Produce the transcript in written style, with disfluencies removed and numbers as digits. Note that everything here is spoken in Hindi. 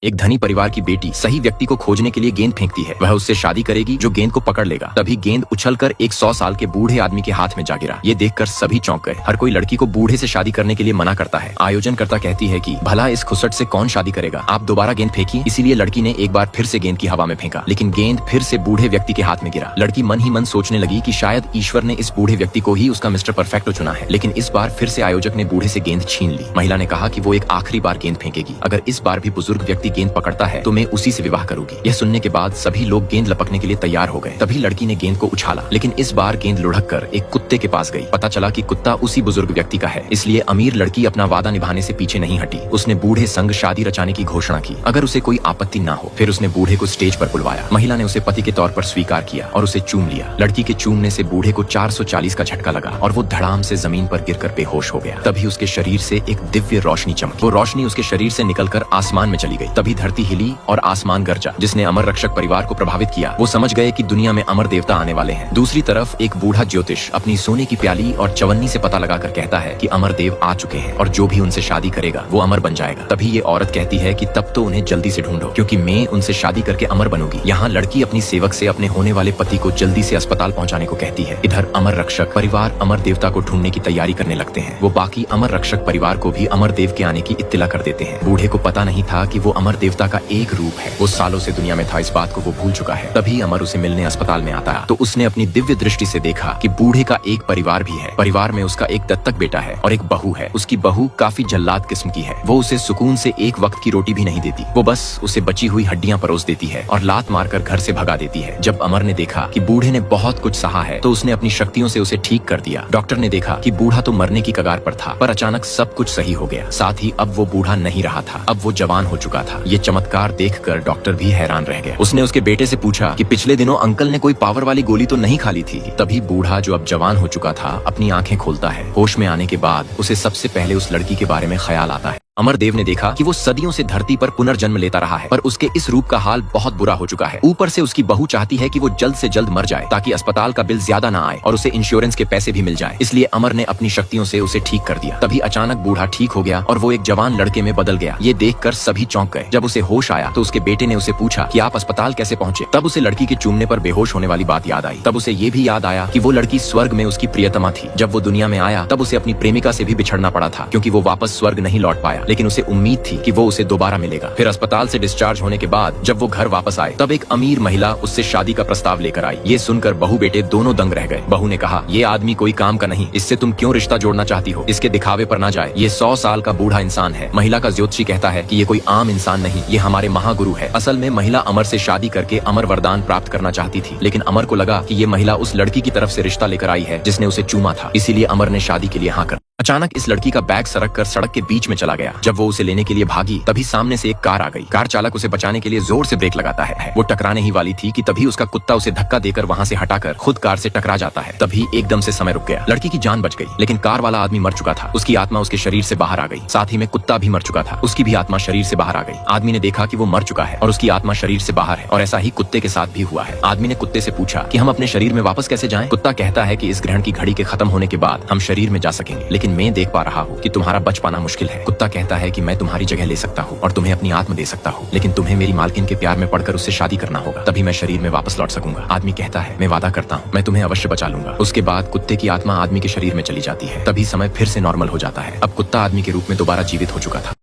एक धनी परिवार की बेटी सही व्यक्ति को खोजने के लिए गेंद फेंकती है। वह उससे शादी करेगी जो गेंद को पकड़ लेगा। तभी गेंद उछलकर एक 100 साल के बूढ़े आदमी के हाथ में जा गिरा। ये देखकर सभी चौंक गए। हर कोई लड़की को बूढ़े से शादी करने के लिए मना करता है। आयोजनकर्ता कहती है कि भला इस खुसट से कौन शादी करेगा, आप दोबारा गेंद फेंकिए। इसीलिए लड़की ने एक बार फिर से गेंद की हवा में फेंका, लेकिन गेंद फिर से बूढ़े व्यक्ति के हाथ में गिरा। लड़की मन ही मन सोचने लगी कि शायद ईश्वर ने इस बूढ़े व्यक्ति को ही उसका मिस्टर परफेक्टो चुना है। लेकिन इस बार फिर से आयोजक ने बूढ़े से गेंद छीन ली। महिला ने कहा कि वो एक आखिरी बार गेंद फेंकेगी। अगर इस बार भी बुजुर्ग व्यक्ति गेंद पकड़ता है तो मैं उसी से विवाह करूंगी। यह सुनने के बाद सभी लोग गेंद लपकने के लिए तैयार हो गए। तभी लड़की ने गेंद को उछाला, लेकिन इस बार गेंद लुढ़क कर एक कुत्ते के पास गई। पता चला कि कुत्ता उसी बुजुर्ग व्यक्ति का है। इसलिए अमीर लड़की अपना वादा निभाने से पीछे नहीं हटी। उसने बूढ़े संग शादी रचाने की घोषणा की, अगर उसे कोई आपत्ति ना हो। फिर उसने बूढ़े को स्टेज पर बुलवाया। महिला ने उसे पति के तौर पर स्वीकार किया और उसे चूम लिया। लड़की के चूमने से बूढ़े को 440 का झटका लगा और वो धड़ाम से जमीन पर गिरकर बेहोश हो गया। तभी उसके शरीर से एक दिव्य रोशनी चमकी। वो रोशनी उसके शरीर से निकलकर आसमान में चली गई। तभी धरती हिली और आसमान गरजा, जिसने अमर रक्षक परिवार को प्रभावित किया। वो समझ गए कि दुनिया में अमर देवता आने वाले हैं। दूसरी तरफ एक बूढ़ा ज्योतिष अपनी सोने की प्याली और चवन्नी से पता लगाकर कहता है कि अमर देव आ चुके हैं और जो भी उनसे शादी करेगा वो अमर बन जाएगा। तभी ये औरत कहती है कि तब तो उन्हें जल्दी से ढूंढो, क्योंकि मैं उनसे शादी करके अमर बनूंगी। यहाँ लड़की अपनी सेवक से अपने होने वाले पति को जल्दी से अस्पताल पहुँचाने को कहती है। इधर अमर रक्षक परिवार अमर देवता को ढूंढने की तैयारी करने लगते हैं। वो बाकी अमर रक्षक परिवार को भी अमर देव के आने की इत्तिला कर देते हैं। बूढ़े को पता नहीं था कि वो अमर देवता का एक रूप है। वो सालों से दुनिया में था, इस बात को वो भूल चुका है। तभी अमर उसे मिलने अस्पताल में आता है तो उसने अपनी दिव्य दृष्टि से देखा कि बूढ़े का एक परिवार भी है। परिवार में उसका एक दत्तक बेटा है और एक बहू है। उसकी बहू काफी जल्लाद किस्म की है। वो उसे सुकून से एक वक्त की रोटी भी नहीं देती। वो बस उसे बची हुई हड्डियां परोस देती है और लात मारकर घर से भगा देती है। जब अमर ने देखा कि बूढ़े ने बहुत कुछ सहा है तो उसने अपनी शक्तियों से उसे ठीक कर दिया। डॉक्टर ने देखा कि बूढ़ा तो मरने की कगार पर था, पर अचानक सब कुछ सही हो गया। साथ ही अब वो बूढ़ा नहीं रहा था, अब वो जवान हो चुका था। ये चमत्कार देखकर डॉक्टर भी हैरान रह गया। उसने उसके बेटे से पूछा कि पिछले दिनों अंकल ने कोई पावर वाली गोली तो नहीं खा ली थी। तभी बूढ़ा, जो अब जवान हो चुका था, अपनी आंखें खोलता है। होश में आने के बाद उसे सबसे पहले उस लड़की के बारे में ख्याल आता है। अमरदेव ने देखा कि वो सदियों से धरती पर पुनर्जन्म लेता रहा है, पर उसके इस रूप का हाल बहुत बुरा हो चुका है। ऊपर से उसकी बहू चाहती है कि वो जल्द से जल्द मर जाए ताकि अस्पताल का बिल ज्यादा ना आए और उसे इंश्योरेंस के पैसे भी मिल जाए। इसलिए अमर ने अपनी शक्तियों से उसे ठीक कर दिया। तभी अचानक बूढ़ा ठीक हो गया और वो एक जवान लड़के में बदल गया। ये देखकर सभी चौंक गए। जब उसे होश आया तो उसके बेटे ने उसे पूछा कि आप अस्पताल कैसे पहुंचे। तब उसे लड़की के चूमने पर बेहोश होने वाली बात याद आई। तब उसे ये भी याद आया कि वो लड़की स्वर्ग में उसकी प्रियतमा थी। जब वो दुनिया में आया तब उसे अपनी प्रेमिका से भी बिछड़ना पड़ा था, क्योंकि वो वापस स्वर्ग नहीं लौट पाया। लेकिन उसे उम्मीद थी कि वो उसे दोबारा मिलेगा। फिर अस्पताल से डिस्चार्ज होने के बाद जब वो घर वापस आए तब एक अमीर महिला उससे शादी का प्रस्ताव लेकर आई। ये सुनकर बहू बेटे दोनों दंग रह गए। बहू ने कहा, ये आदमी कोई काम का नहीं, इससे तुम क्यों रिश्ता जोड़ना चाहती हो? इसके दिखावे पर ना जाए, ये 100 साल का बूढ़ा इंसान है। महिला का ज्योतिषी कहता है कि ये कोई आम इंसान नहीं, ये हमारे महागुरु है। असल में महिला अमर से शादी करके अमर वरदान प्राप्त करना चाहती थी, लेकिन अमर को लगा कि ये महिला उस लड़की की तरफ से रिश्ता लेकर आई है जिसने उसे चूमा था। इसीलिए अमर ने शादी के लिए हाँ कर। अचानक इस लड़की का बैग सरक कर सड़क के बीच में चला गया। जब वो उसे लेने के लिए भागी तभी सामने से एक कार आ गई। कार चालक उसे बचाने के लिए जोर से ब्रेक लगाता है। वो टकराने ही वाली थी कि तभी उसका कुत्ता उसे धक्का देकर वहां से हटाकर खुद कार से टकरा जाता है। तभी एकदम से समय रुक गया। लड़की की जान बच गई, लेकिन कार वाला आदमी मर चुका था। उसकी आत्मा उसके शरीर से बाहर आ गई। साथ ही में कुत्ता भी मर चुका था, उसकी भी आत्मा शरीर से बाहर आ गई। आदमी ने देखा कि वो मर चुका है और उसकी आत्मा शरीर से बाहर है, और ऐसा ही कुत्ते के साथ भी हुआ है। आदमी ने कुत्ते से पूछा कि हम अपने शरीर में वापस कैसे जाएं? कुत्ता कहता है कि इस ग्रहण की घड़ी के खत्म होने के बाद हम शरीर में जा सकेंगे, लेकिन मैं देख पा रहा कि तुम्हारा बच पाना मुश्किल है। कुत्ता कहता है कि मैं तुम्हारी जगह ले सकता हूँ और तुम्हें अपनी आत्मा दे सकता हूँ, लेकिन तुम्हें मेरी मालकिन के प्यार में पड़कर उससे शादी करना होगा, तभी मैं शरीर में वापस लौट सकूंगा। आदमी कहता है, मैं वादा करता हूँ, मैं तुम्हें अवश्य बचा लूंगा। उसके बाद कुत्ते की आत्मा आदमी के शरीर में चली जाती है। तभी समय फिर से नॉर्मल हो जाता है। अब कुत्ता आदमी के रूप में दोबारा जीवित हो चुका था।